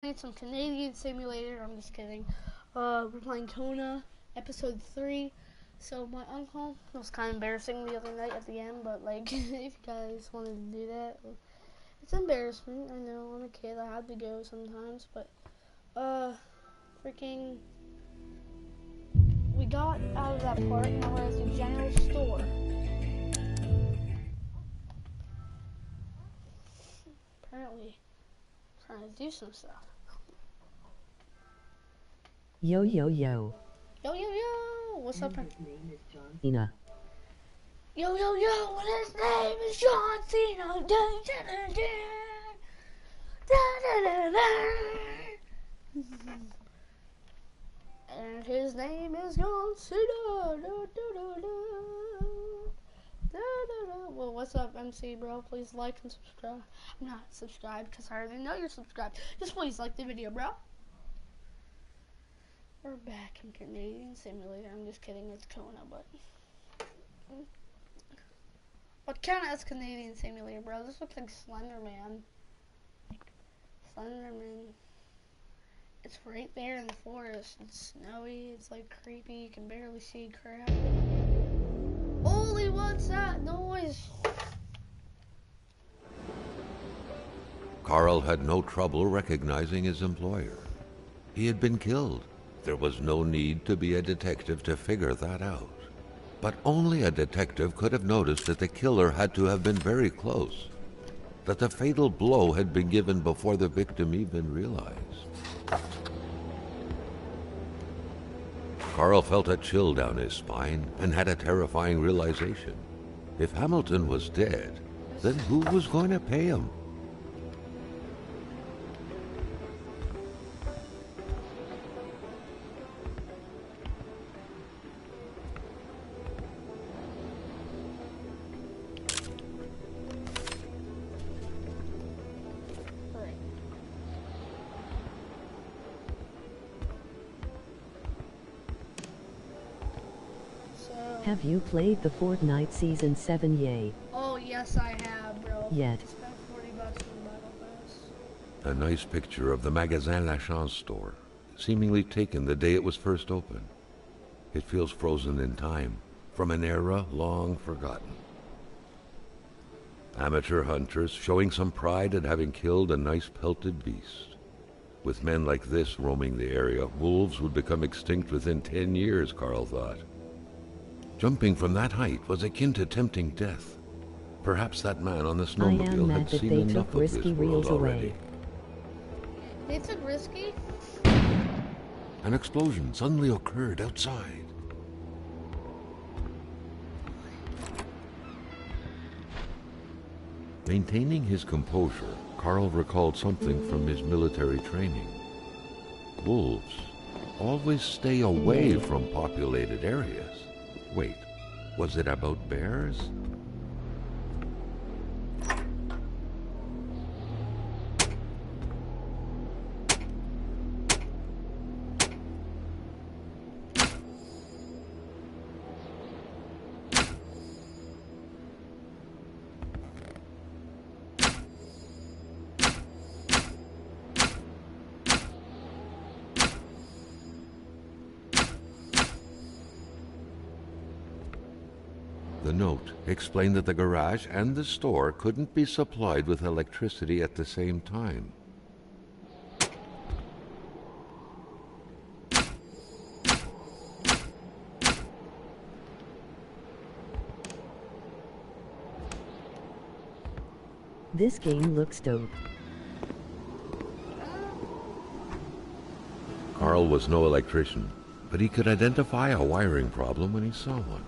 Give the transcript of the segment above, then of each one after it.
playing some Canadian Simulator. I'm just kidding. We're playing Kona, episode 3. So my uncle was kind of embarrassing the other night at the end, but like, if you guys wanted to do that, it's embarrassment. I know, I'm a kid. I had to go sometimes, but freaking, we got out of that part. Now we're at the general store. Apparently, trying to do some stuff. Yo yo yo. Yo yo yo! What's up? His name is John Cena. Yo yo yo! What his name is John Cena. Dun, dun, dun, dun. Dun, dun, dun, dun. And his name is John Cena. Dun, dun, dun, dun. Dun, dun, dun. Well, what's up, MC bro? Please like and subscribe. I'm not subscribed because I already know you're subscribed. Just please like the video, bro. We're back in Canadian Simulator. I'm just kidding, it's Kona, but what count as Canadian Simulator, bro? This looks like Slenderman. Slenderman. It's right there in the forest. It's snowy. It's like creepy. You can barely see crap. Holy, what's that noise? Carl had no trouble recognizing his employer. He had been killed. There was no need to be a detective to figure that out. But only a detective could have noticed that the killer had to have been very close, that the fatal blow had been given before the victim even realized. Carl felt a chill down his spine and had a terrifying realization. If Hamilton was dead, then who was going to pay him? Have you played the Fortnite Season 7 yay? Oh, yes, I have, bro. Yet. Spent $40 on the Battle Pass. A nice picture of the Magasin La Chance store, seemingly taken the day it was first opened. It feels frozen in time, from an era long forgotten. Amateur hunters showing some pride at having killed a nice pelted beast. With men like this roaming the area, wolves would become extinct within 10 years, Carl thought. Jumping from that height was akin to tempting death. Perhaps that man on the snowmobile had seen enough of this world already. They took risky? An explosion suddenly occurred outside. Maintaining his composure, Carl recalled something from his military training. Wolves always stay away from populated areas. Wait, was it about bears? The note explained that the garage and the store couldn't be supplied with electricity at the same time. This game looks dope. Carl was no electrician, but he could identify a wiring problem when he saw one.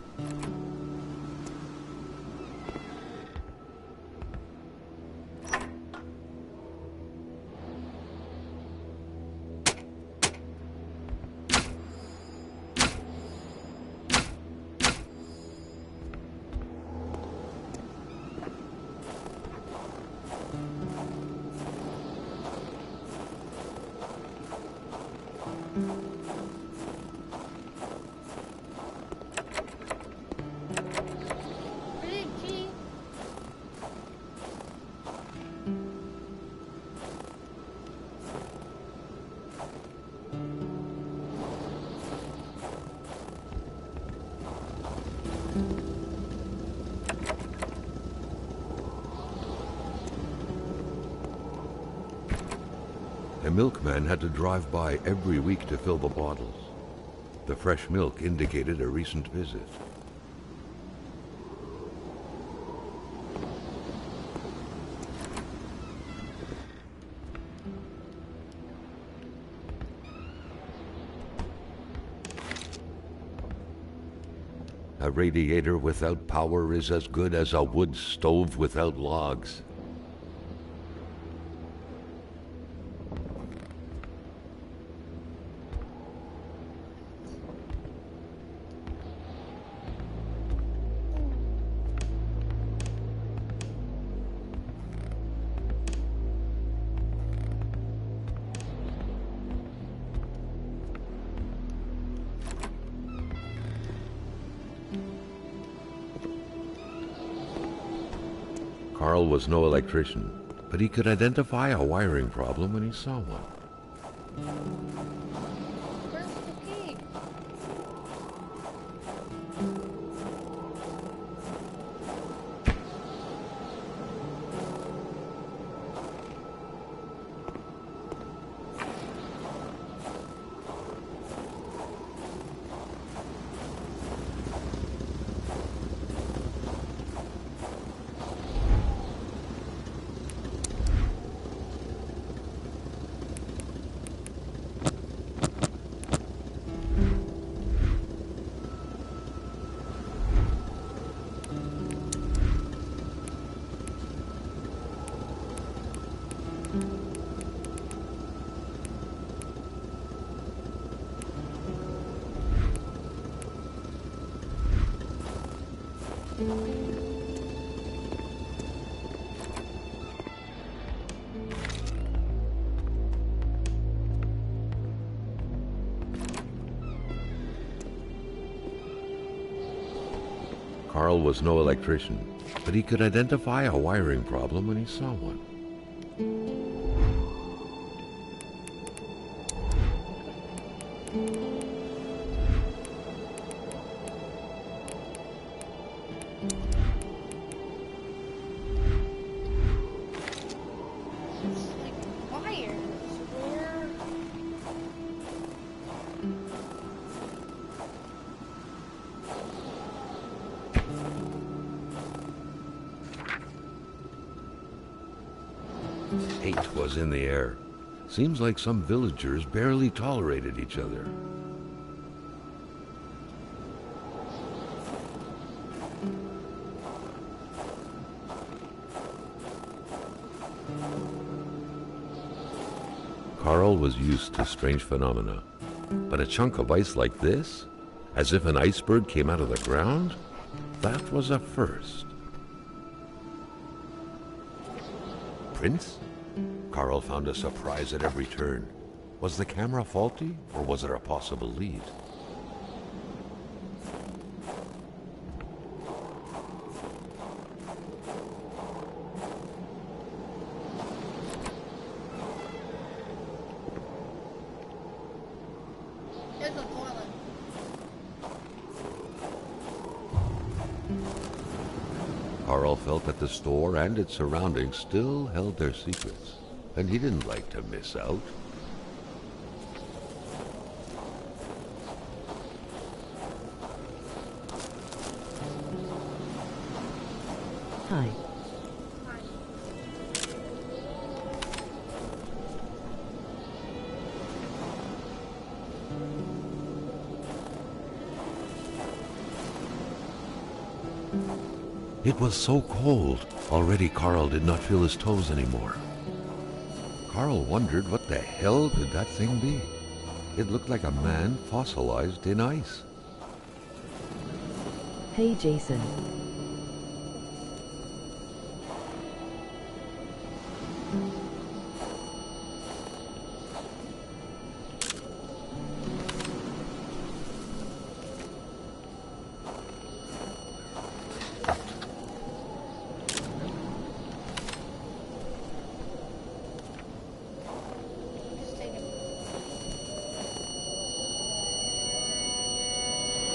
A milkman had to drive by every week to fill the bottles. The fresh milk indicated a recent visit. A radiator without power is as good as a wood stove without logs. Carl was no electrician, but he could identify a wiring problem when he saw one. Where's the key? Carl was no electrician, but he could identify a wiring problem when he saw one. It's like wires. Where? Hate was in the air. Seems like some villagers barely tolerated each other. Carl was used to strange phenomena, but a chunk of ice like this, as if an iceberg came out of the ground, that was a first. Prince? Carl found a surprise at every turn. Was the camera faulty, or was it a possible lead? Here's the toilet. Carl felt that the store and its surroundings still held their secrets, and he didn't like to miss out. Hi. It was so cold. Already Carl did not feel his toes anymore. Carl wondered what the hell could that thing be? It looked like a man fossilized in ice. Hey Jason. Just take it.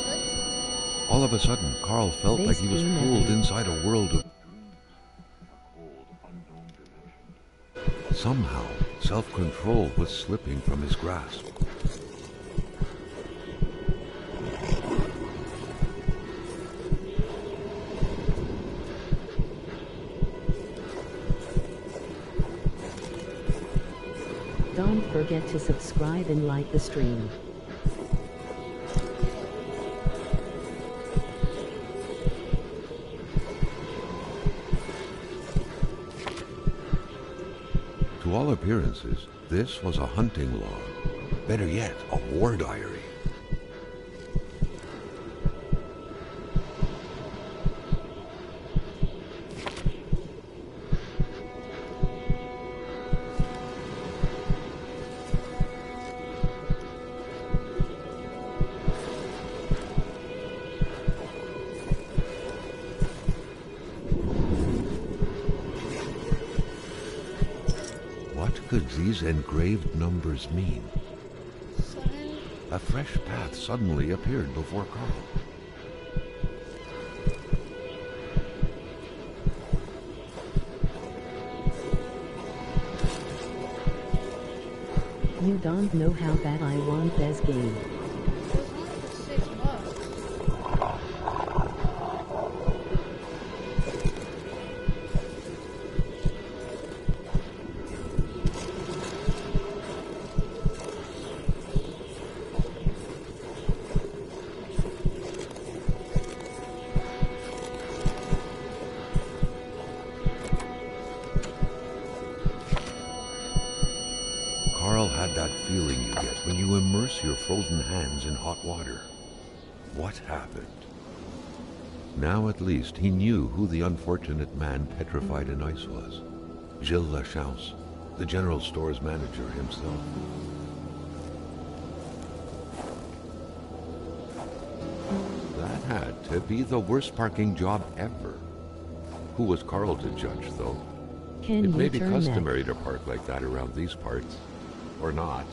What? All of a sudden, Carl felt like he was pulled inside a world of Somehow, self-control was slipping from his grasp. Don't forget to subscribe and like the stream. To all appearances, this was a hunting log. Better yet, a war diary. What could these engraved numbers mean? 7. A fresh path suddenly appeared before Carl. You don't know how bad I want this game. It was only for $6. Carl had that feeling you get when you immerse your frozen hands in hot water. What happened? Now at least he knew who the unfortunate man petrified in ice was. Gilles Lachance, the general store's manager himself. That had to be the worst parking job ever. Who was Carl to judge, though? Can It you may be turn customary to park like that around these parts. Or not.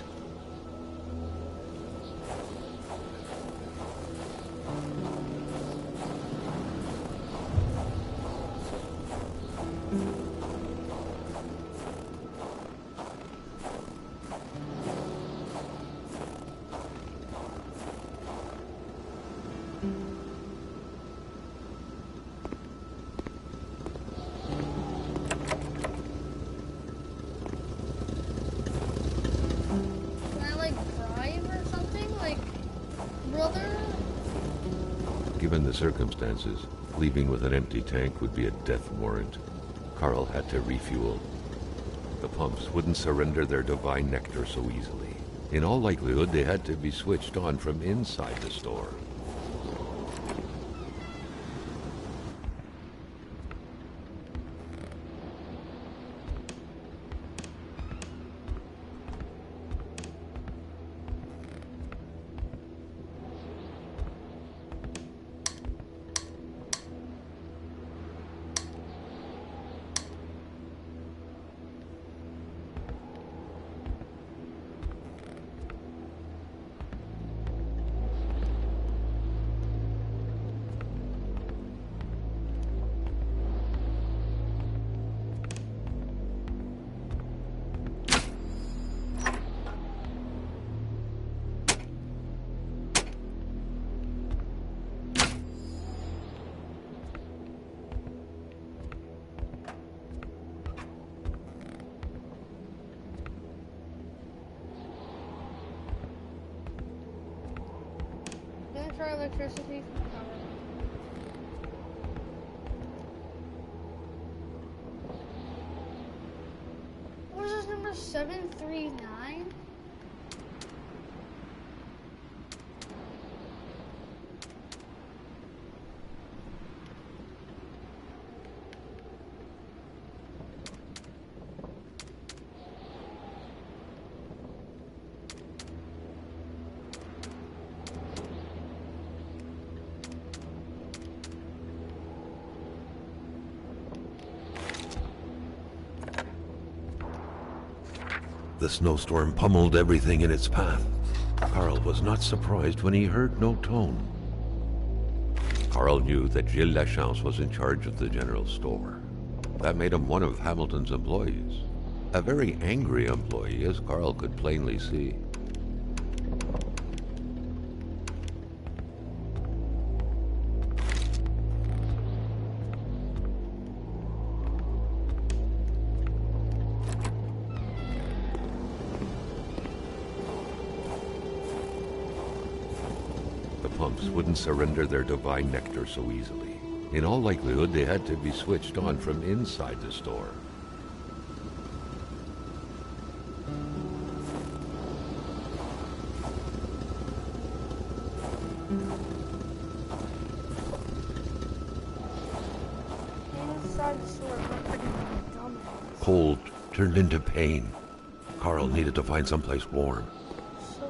Can I, like, drive or something? Like, brother? Given the circumstances, leaving with an empty tank would be a death warrant. Carl had to refuel. The pumps wouldn't surrender their divine nectar so easily. In all likelihood, they had to be switched on from inside the store. Can I try electricity from power? What is this number? 739? The snowstorm pummeled everything in its path. Carl was not surprised when he heard no tone. Carl knew that Gilles Lachance was in charge of the general store. That made him one of Hamilton's employees. A very angry employee, as Carl could plainly see. The pumps wouldn't surrender their divine nectar so easily. In all likelihood, they had to be switched on from inside the store. Inside the store, we're pretty dumbass. Cold turned into pain. Carl needed to find someplace warm. So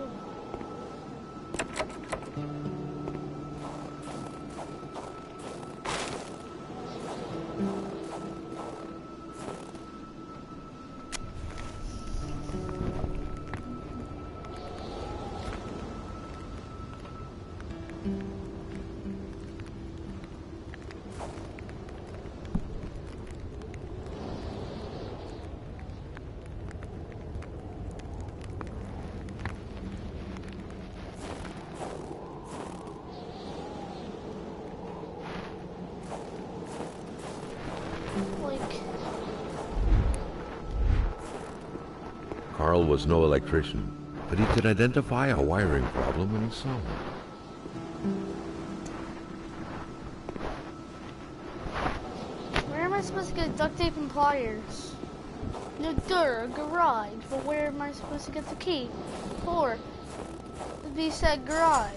like, Carl was no electrician, but he could identify a wiring problem when he saw one. where am I supposed to get duct tape and pliers? No, a garage. But where am I supposed to get the key for the said garage?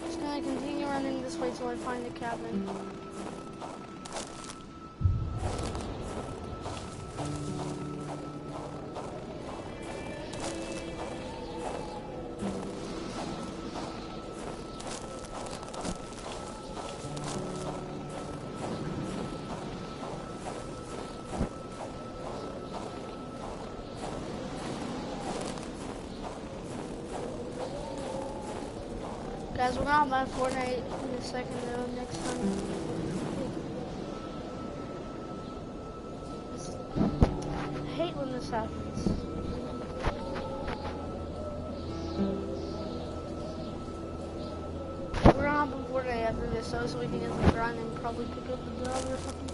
Just gonna continue running this way till I find the cabin. Guys, we're gonna buy Fortnite in a second though, next time. I hate when this happens. We're gonna hop on Fortnite after this though, so we can get some grind and probably pick up the dog or something.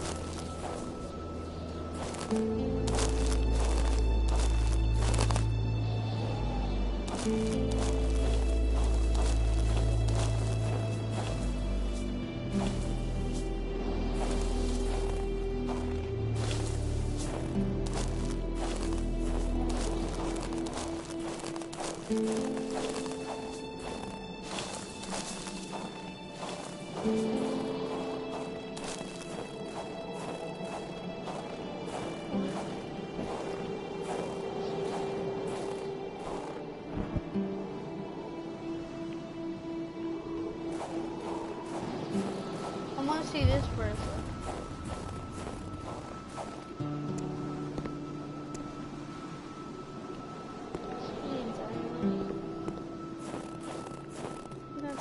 I want to see this person.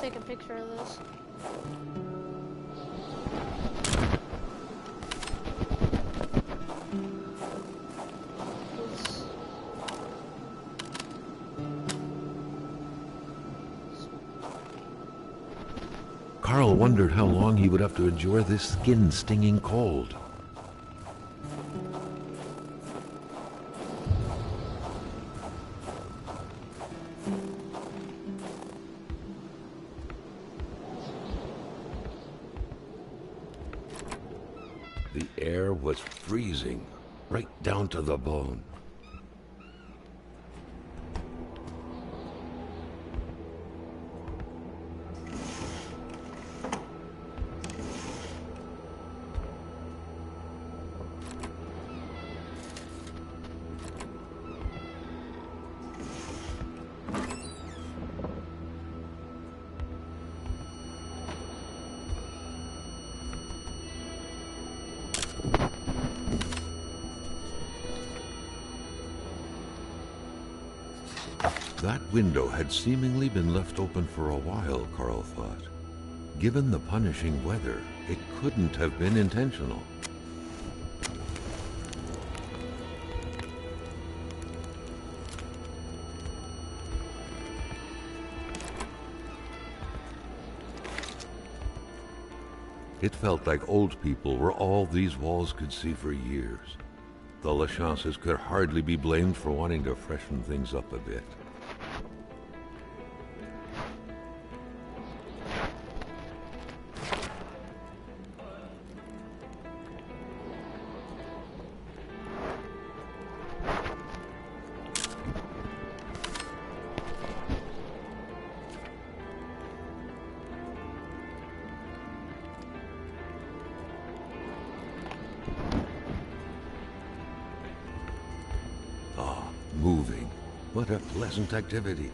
take a picture of this. Carl wondered how long he would have to endure this skin-stinging cold. The air was freezing, right down to the bone. That window had seemingly been left open for a while, Carl thought. Given the punishing weather, it couldn't have been intentional. It felt like old people were all these walls could see for years. The Lachances could hardly be blamed for wanting to freshen things up a bit. Moving. What a pleasant activity.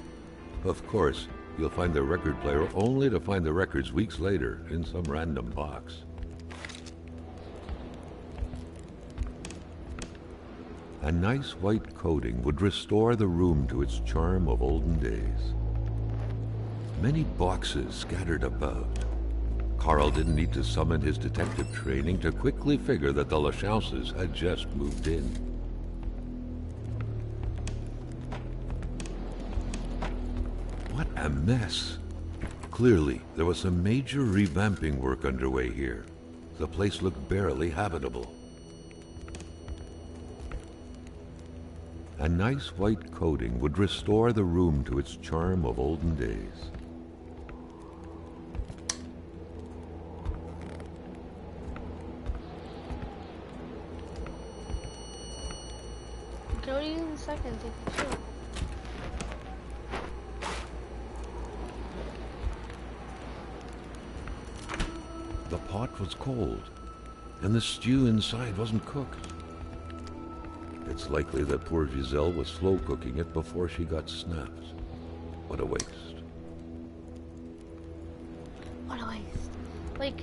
Of course, you'll find the record player only to find the records weeks later in some random box. A nice white coating would restore the room to its charm of olden days. Many boxes scattered about. Carl didn't need to summon his detective training to quickly figure that the Lachances had just moved in. What a mess. Clearly, there was some major revamping work underway here. The place looked barely habitable. A nice white coating would restore the room to its charm of olden days. Go to you in a second, take a picture. The pot was cold, and the stew inside wasn't cooked. It's likely that poor Giselle was slow cooking it before she got snapped. What a waste. What a waste. Like,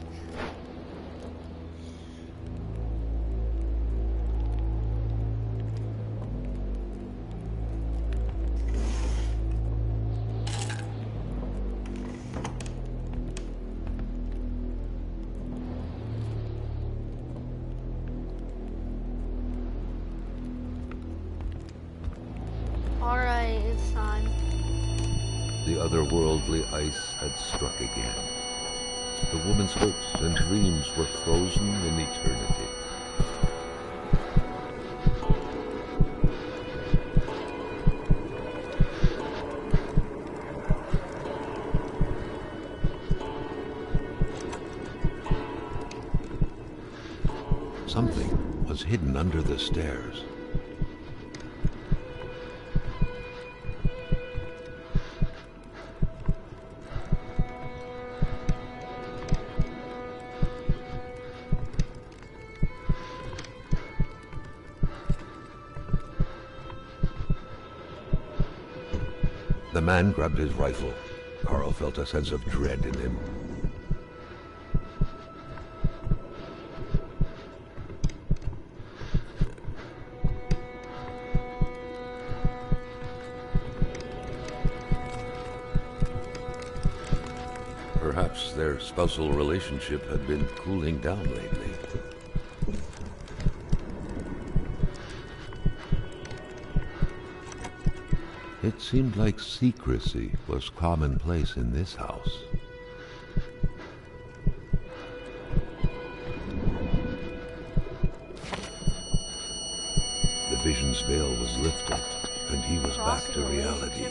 alright, it's time. The otherworldly ice had struck again. The woman's hopes and dreams were frozen in eternity. Something was hidden under the stairs. The man grabbed his rifle. Carl felt a sense of dread in him. Perhaps their spousal relationship had been cooling down lately. It seemed like secrecy was commonplace in this house. The vision's veil was lifted, and he was back to reality.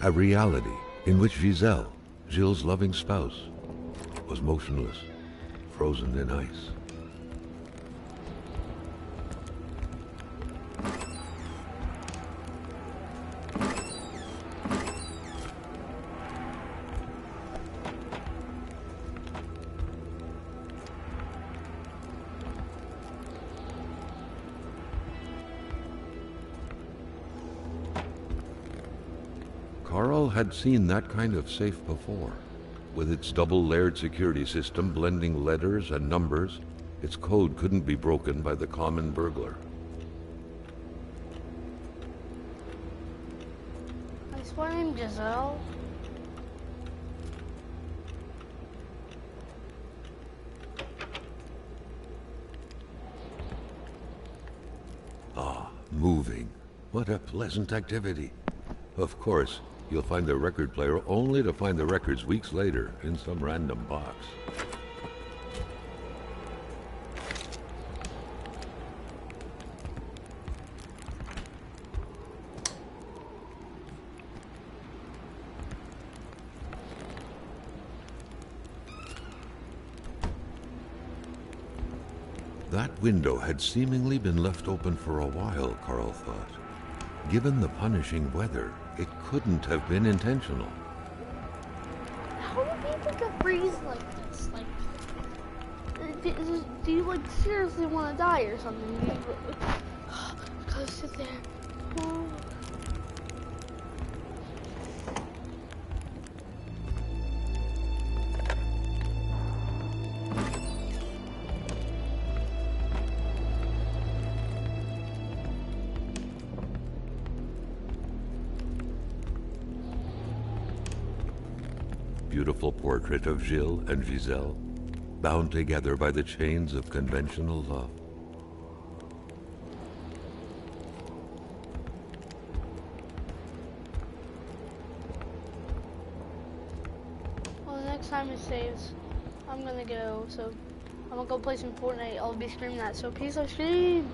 A reality in which Giselle, Gilles' loving spouse, was motionless, frozen in ice. Carl had seen that kind of safe before. With its double-layered security system blending letters and numbers, its code couldn't be broken by the common burglar. Is my name Giselle? Ah, moving. What a pleasant activity. Of course, you'll find the record player only to find the records weeks later in some random box. That window had seemingly been left open for a while, Carl thought. Given the punishing weather, it couldn't have been intentional. How do people get freeze like this? Like, do you like seriously want to die or something? You go sit there. Oh. Beautiful portrait of Gilles and Giselle, bound together by the chains of conventional love. Well, the next time it saves, I'm gonna go. So I'm gonna go play some Fortnite. I'll be streaming that. So peace, I stream.